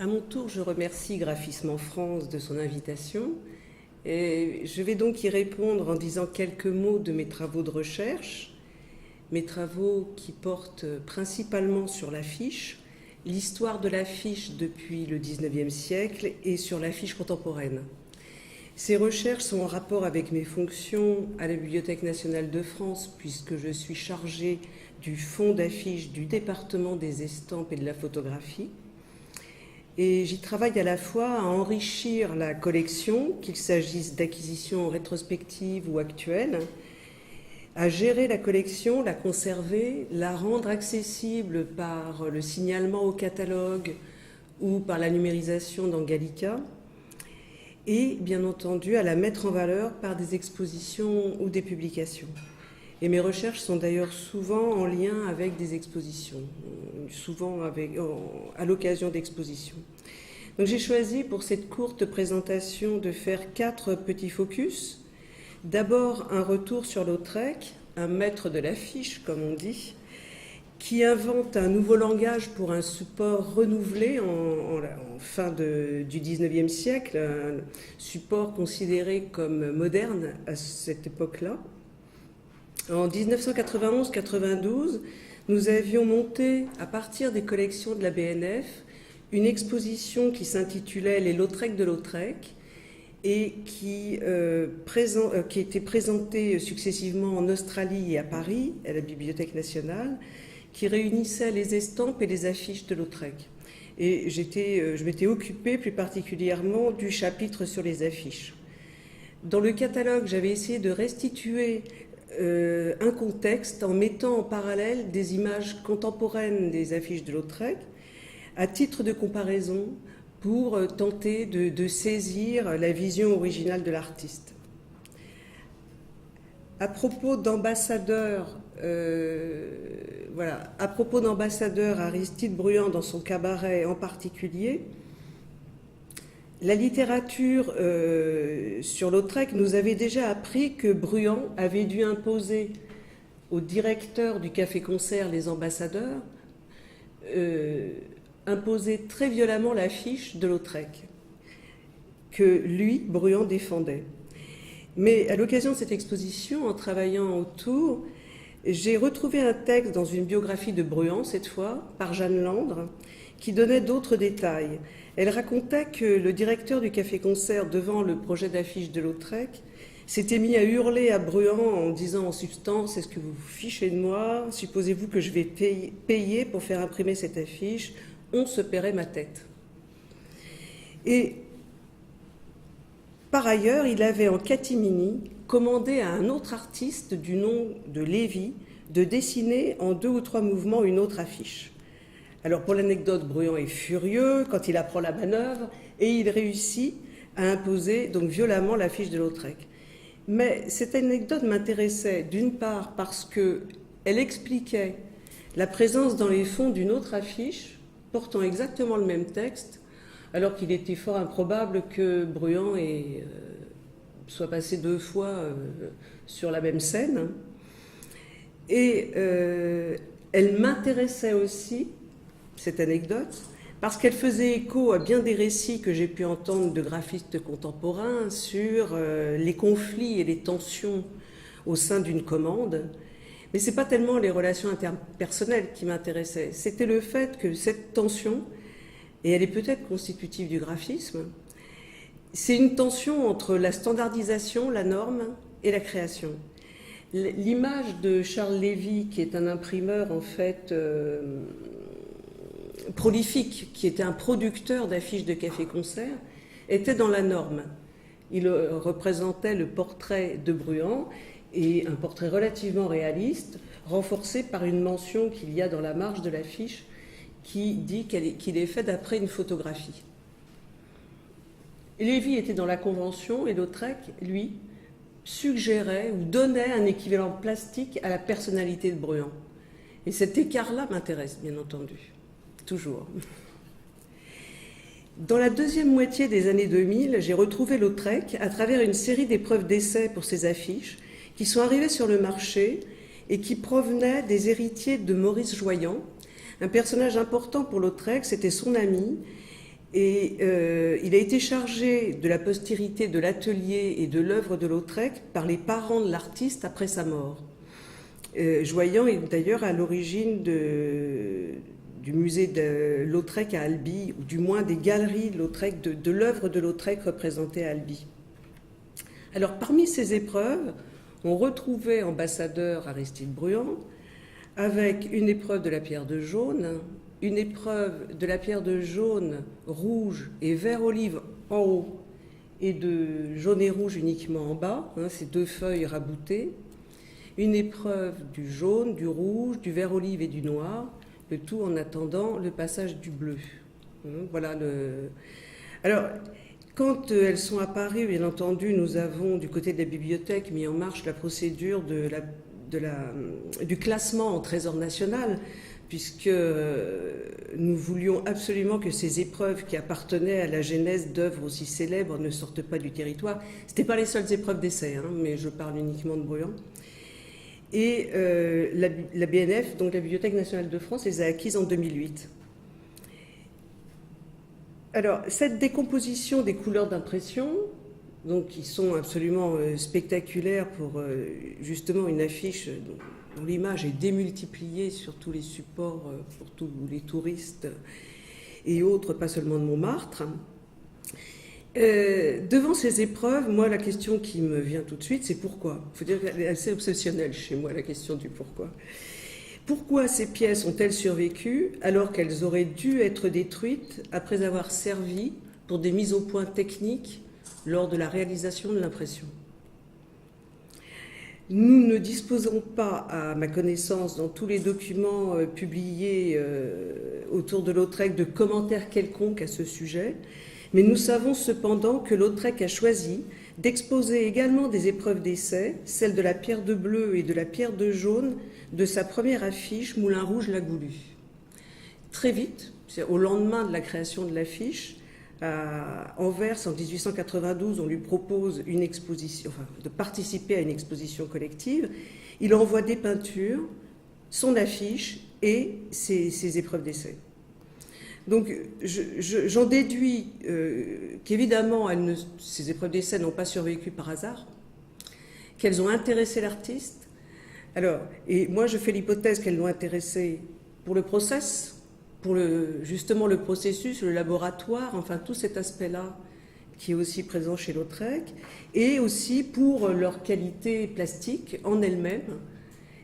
À mon tour, je remercie Graphisme en France de son invitation. Et je vais donc y répondre en disant quelques mots de mes travaux de recherche, mes travaux qui portent principalement sur l'affiche, l'histoire de l'affiche depuis le XIXe siècle et sur l'affiche contemporaine. Ces recherches sont en rapport avec mes fonctions à la Bibliothèque nationale de France, puisque je suis chargée du fonds d'affiches du département des estampes et de la photographie. Et j'y travaille à la fois à enrichir la collection, qu'il s'agisse d'acquisitions rétrospectives ou actuelles, à gérer la collection, la conserver, la rendre accessible par le signalement au catalogue ou par la numérisation dans Gallica, et bien entendu à la mettre en valeur par des expositions ou des publications. Et mes recherches sont d'ailleurs souvent en lien avec des expositions, souvent à l'occasion d'expositions. Donc j'ai choisi pour cette courte présentation de faire 4 petits focus. D'abord un retour sur Lautrec, un maître de l'affiche comme on dit, qui invente un nouveau langage pour un support renouvelé en fin du XIXe siècle, un support considéré comme moderne à cette époque-là. En 1991-92, nous avions monté, à partir des collections de la BNF, une exposition qui s'intitulait « Les Lautrec de Lautrec » et qui était présentée successivement en Australie et à Paris, à la Bibliothèque nationale, qui réunissait les estampes et les affiches de Lautrec. Et je m'étais occupée plus particulièrement du chapitre sur les affiches. Dans le catalogue, j'avais essayé de restituer un contexte en mettant en parallèle des images contemporaines des affiches de Lautrec à titre de comparaison pour tenter de saisir la vision originale de l'artiste. À propos d'ambassadeur, Aristide Bruand dans son cabaret en particulier, la littérature sur Lautrec nous avait déjà appris que Bruand avait dû imposer au directeur du café-concert Les Ambassadeurs imposer très violemment l'affiche de Lautrec, que lui, Bruand, défendait. Mais à l'occasion de cette exposition, en travaillant autour, j'ai retrouvé un texte dans une biographie de Bruand, cette fois, par Jeanne Landre, qui donnait d'autres détails. Elle racontait que le directeur du café-concert, devant le projet d'affiche de Lautrec, s'était mis à hurler à Bruand en disant en substance « Est-ce que vous vous fichez de moi? Supposez-vous que je vais payer pour faire imprimer cette affiche? On se paierait ma tête. » Et par ailleurs, il avait en catimini commandé à un autre artiste du nom de Lévy de dessiner en 2 ou 3 mouvements une autre affiche. Alors pour l'anecdote, Bruand est furieux quand il apprend la manœuvre et il réussit à imposer donc violemment l'affiche de Lautrec. Mais cette anecdote m'intéressait d'une part parce qu'elle expliquait la présence dans les fonds d'une autre affiche portant exactement le même texte, alors qu'il était fort improbable que Bruand soit passé 2 fois sur la même scène. Et elle m'intéressait aussi, cette anecdote, parce qu'elle faisait écho à bien des récits que j'ai pu entendre de graphistes contemporains sur les conflits et les tensions au sein d'une commande. Mais ce n'est pas tellement les relations interpersonnelles qui m'intéressaient, c'était le fait que cette tension, et elle est peut-être constitutive du graphisme, c'est une tension entre la standardisation, la norme et la création. L'image de Charles Lévy, qui est un imprimeur en fait prolifique, qui était un producteur d'affiches de café-concert, était dans la norme. Il représentait le portrait de Bruand, et un portrait relativement réaliste, renforcé par une mention qu'il y a dans la marge de l'affiche qui dit qu'il est fait d'après une photographie. Lévy était dans la convention et Lautrec, lui, suggérait ou donnait un équivalent plastique à la personnalité de Bruand. Et cet écart-là m'intéresse, bien entendu, toujours. Dans la deuxième moitié des années 2000, j'ai retrouvé Lautrec à travers une série d'épreuves d'essai pour ses affiches qui sont arrivées sur le marché et qui provenaient des héritiers de Maurice Joyand, un personnage important pour Lautrec, c'était son ami, Et il a été chargé de la postérité de l'atelier et de l'œuvre de Lautrec par les parents de l'artiste après sa mort. Joyan est d'ailleurs à l'origine du musée de Lautrec à Albi, ou du moins des galeries de Lautrec, de l'œuvre de Lautrec représentée à Albi. Alors parmi ces épreuves, on retrouvait Ambassadeur Aristide Bruand, avec une épreuve de la pierre de jaune, une épreuve de la pierre de jaune, rouge et vert olive en haut, et de jaune et rouge uniquement en bas, ces deux feuilles raboutées, une épreuve du jaune, du rouge, du vert olive et du noir, le tout en attendant le passage du bleu. Voilà le... Alors, quand elles sont apparues, bien entendu, nous avons du côté de la bibliothèque mis en marche la procédure du classement en trésor national, puisque nous voulions absolument que ces épreuves qui appartenaient à la genèse d'œuvres aussi célèbres ne sortent pas du territoire. Ce n'étaient pas les seules épreuves d'essai, mais je parle uniquement de Bruand. Et la BNF, donc la Bibliothèque nationale de France, les a acquises en 2008. Alors, cette décomposition des couleurs d'impression, donc qui sont absolument spectaculaires pour justement une affiche dont l'image est démultipliée sur tous les supports pour tous les touristes et autres, pas seulement de Montmartre. Devant ces épreuves, moi, la question qui me vient tout de suite, c'est pourquoi. Il faut dire qu'elle est assez obsessionnelle chez moi, la question du pourquoi. Pourquoi ces pièces ont-elles survécu alors qu'elles auraient dû être détruites après avoir servi pour des mises au point techniques lors de la réalisation de l'impression? Nous ne disposons pas, à ma connaissance, dans tous les documents publiés autour de Lautrec, de commentaires quelconques à ce sujet, mais nous savons cependant que Lautrec a choisi d'exposer également des épreuves d'essai, celles de la pierre de bleu et de la pierre de jaune, de sa première affiche Moulin Rouge La Goulue. Très vite, au lendemain de la création de l'affiche, à Anvers, en 1892, on lui propose une exposition, de participer à une exposition collective. Il envoie des peintures, son affiche et ses épreuves d'essai. Donc j'en déduis qu'évidemment ces épreuves d'essai n'ont pas survécu par hasard, qu'elles ont intéressé l'artiste. Alors, et moi je fais l'hypothèse qu'elles l'ont intéressé pour le process, pour justement le processus, le laboratoire, enfin tout cet aspect-là qui est aussi présent chez Lautrec, et aussi pour leur qualité plastique en elle-même,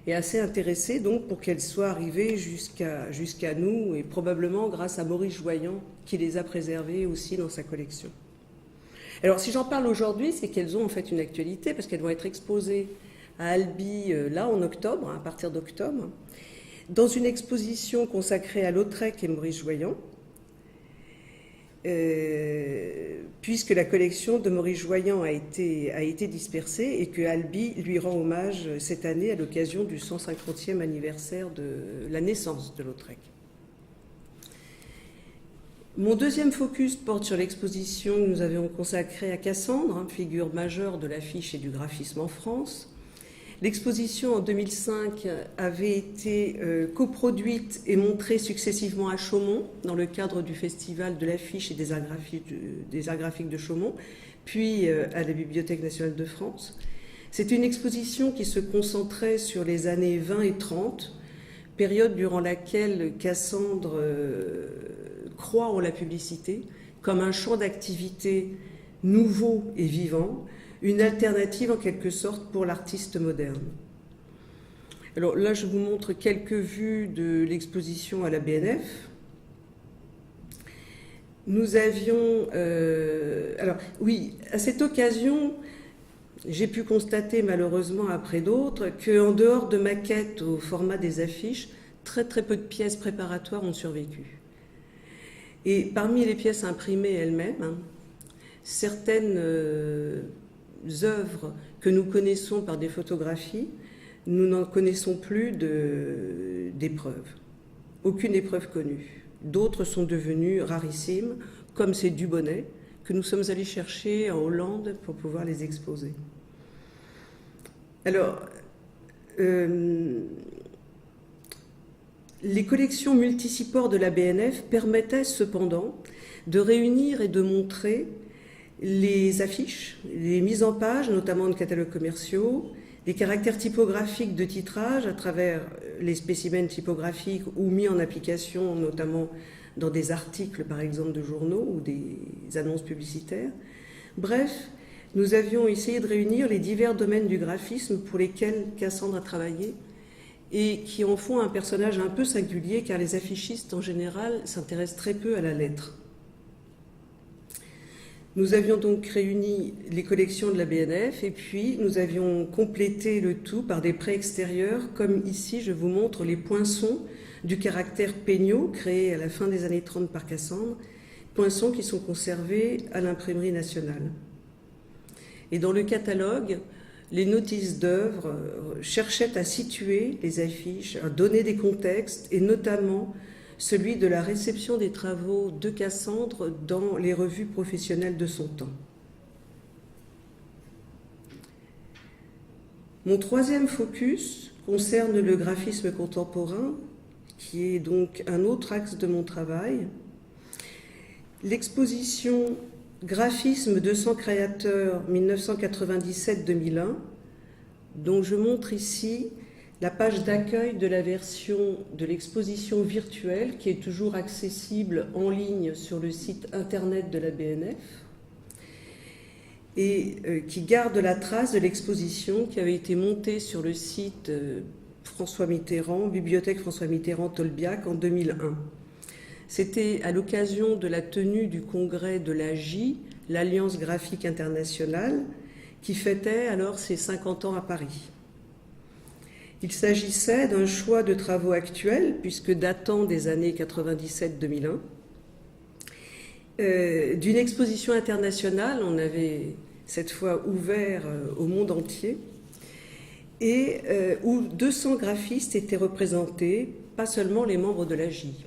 et assez intéressé donc pour qu'elles soient arrivées jusqu'à nous, et probablement grâce à Maurice Joyan qui les a préservées aussi dans sa collection. Alors si j'en parle aujourd'hui, c'est qu'elles ont en fait une actualité, parce qu'elles vont être exposées à Albi là en octobre, à partir d'octobre, dans une exposition consacrée à Lautrec et Maurice Joyan, puisque la collection de Maurice Joyan a été dispersée et que Albi lui rend hommage cette année à l'occasion du 150e anniversaire de la naissance de Lautrec. Mon deuxième focus porte sur l'exposition que nous avions consacrée à Cassandre, figure majeure de l'affiche et du graphisme en France. L'exposition en 2005 avait été coproduite et montrée successivement à Chaumont dans le cadre du Festival de l'affiche et des arts graphiques de Chaumont, puis à la Bibliothèque nationale de France. C'est une exposition qui se concentrait sur les années 20 et 30, période durant laquelle Cassandre croit en la publicité comme un champ d'activité nouveau et vivant, une alternative en quelque sorte pour l'artiste moderne. Alors là, je vous montre quelques vues de l'exposition à la BNF. Nous avions... alors oui, à cette occasion, j'ai pu constater malheureusement après d'autres qu'en dehors de maquettes au format des affiches, très très peu de pièces préparatoires ont survécu. Et parmi les pièces imprimées elles-mêmes, certaines œuvres que nous connaissons par des photographies, nous n'en connaissons plus d'épreuves. Aucune épreuve connue. D'autres sont devenues rarissimes, comme ces Dubonnet, que nous sommes allés chercher en Hollande pour pouvoir les exposer. Alors, les collections multisupports de la BNF permettaient cependant de réunir et de montrer les affiches, les mises en page, notamment de catalogues commerciaux, les caractères typographiques de titrage à travers les spécimens typographiques ou mis en application, notamment dans des articles, par exemple, de journaux ou des annonces publicitaires. Bref, nous avions essayé de réunir les divers domaines du graphisme pour lesquels Cassandre a travaillé et qui en font un personnage un peu singulier, car les affichistes, en général, s'intéressent très peu à la lettre. Nous avions donc réuni les collections de la BNF et puis nous avions complété le tout par des prêts extérieurs, comme ici je vous montre les poinçons du caractère Peignot, créé à la fin des années 30 par Cassandre, poinçons qui sont conservés à l'imprimerie nationale. Et dans le catalogue, les notices d'œuvres cherchaient à situer les affiches, à donner des contextes, et notamment celui de la réception des travaux de Cassandre dans les revues professionnelles de son temps. Mon troisième focus concerne le graphisme contemporain, qui est donc un autre axe de mon travail. L'exposition Graphisme 200 créateurs 1997-2001, dont je montre ici la page d'accueil de la version de l'exposition virtuelle qui est toujours accessible en ligne sur le site internet de la BNF et qui garde la trace de l'exposition qui avait été montée sur le site François Mitterrand, Bibliothèque François Mitterrand Tolbiac en 2001. C'était à l'occasion de la tenue du congrès de l'AGI, l'Alliance graphique internationale, qui fêtait alors ses 50 ans à Paris. Il s'agissait d'un choix de travaux actuels, puisque datant des années 97-2001, d'une exposition internationale, on avait cette fois ouvert au monde entier, et où 200 graphistes étaient représentés, pas seulement les membres de l'AGI.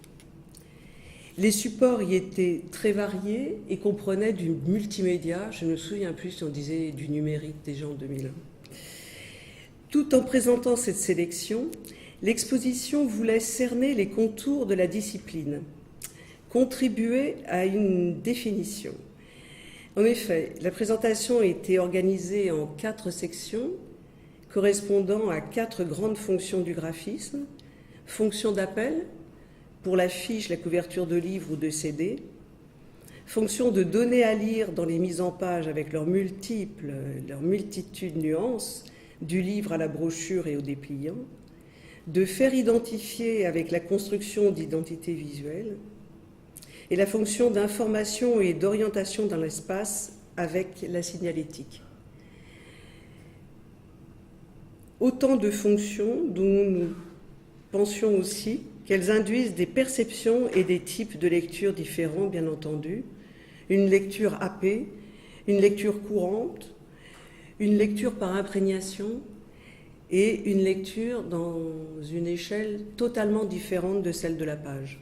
Les supports y étaient très variés et comprenaient du multimédia, je ne me souviens plus si on disait du numérique déjà en 2001. Tout en présentant cette sélection, l'exposition voulait cerner les contours de la discipline, contribuer à une définition. En effet, la présentation était organisée en 4 sections, correspondant à 4 grandes fonctions du graphisme. Fonction d'appel, pour la fiche, la couverture de livre ou de CD. Fonction de données à lire dans les mises en page avec leur multitude nuances, du livre à la brochure et au dépliant, de faire identifier avec la construction d'identité visuelle, et la fonction d'information et d'orientation dans l'espace avec la signalétique. Autant de fonctions dont nous pensions aussi qu'elles induisent des perceptions et des types de lecture différents, bien entendu, une lecture happée, une lecture courante, une lecture par imprégnation et une lecture dans une échelle totalement différente de celle de la page.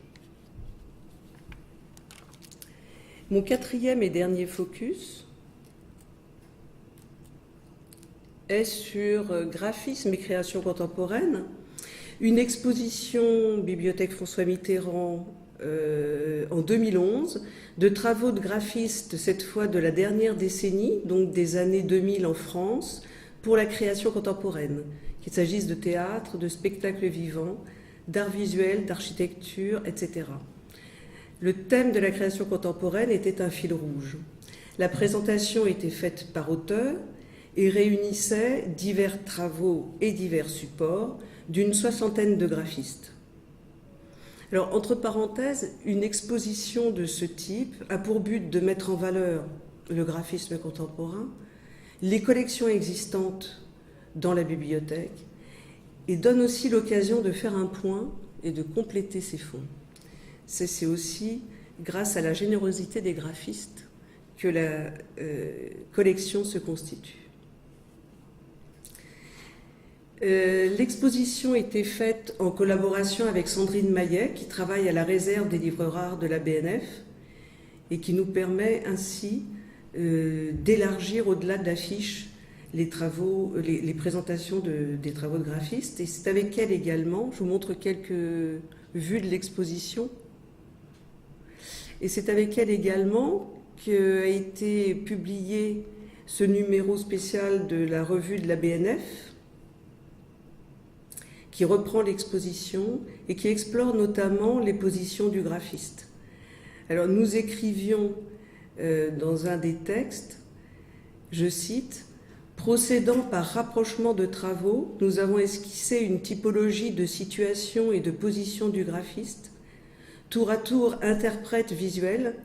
Mon quatrième et dernier focus est sur graphisme et création contemporaine, une exposition Bibliothèque François Mitterrand en 2011, de travaux de graphistes, cette fois de la dernière décennie, donc des années 2000 en France, pour la création contemporaine, qu'il s'agisse de théâtre, de spectacles vivants, d'art visuel, d'architecture, etc. Le thème de la création contemporaine était un fil rouge. La présentation était faite par auteur et réunissait divers travaux et divers supports d'une 60aine de graphistes. Alors, entre parenthèses, une exposition de ce type a pour but de mettre en valeur le graphisme contemporain, les collections existantes dans la bibliothèque, et donne aussi l'occasion de faire un point et de compléter ces fonds. C'est aussi grâce à la générosité des graphistes que la collection se constitue. L'exposition était faite en collaboration avec Sandrine Maillet, qui travaille à la réserve des livres rares de la BNF et qui nous permet ainsi d'élargir au-delà de l'affiche les présentations des travaux de graphistes. Et c'est avec elle également, je vous montre quelques vues de l'exposition. Et c'est avec elle également qu'a été publié ce numéro spécial de la revue de la BNF, qui reprend l'exposition et qui explore notamment les positions du graphiste. Alors nous écrivions dans un des textes, je cite, « Procédant par rapprochement de travaux, nous avons esquissé une typologie de situation et de position du graphiste, tour à tour interprète visuel,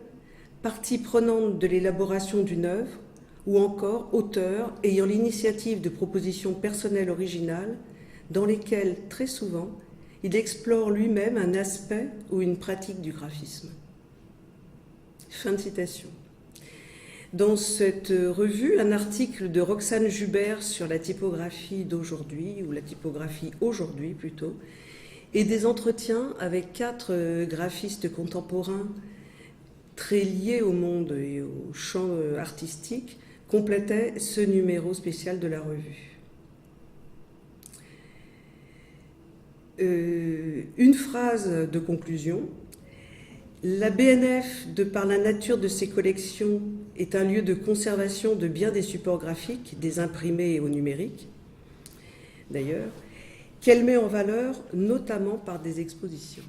partie prenante de l'élaboration d'une œuvre, ou encore auteur ayant l'initiative de propositions personnelles originales, dans lesquelles, très souvent, il explore lui-même un aspect ou une pratique du graphisme. » Fin de citation. Dans cette revue, un article de Roxane Jubert sur la typographie d'aujourd'hui, ou la typographie aujourd'hui plutôt, et des entretiens avec 4 graphistes contemporains très liés au monde et au champ artistique complétaient ce numéro spécial de la revue. Une phrase de conclusion. La BNF, de par la nature de ses collections, est un lieu de conservation de bien des supports graphiques, des imprimés au numérique, d'ailleurs, qu'elle met en valeur notamment par des expositions.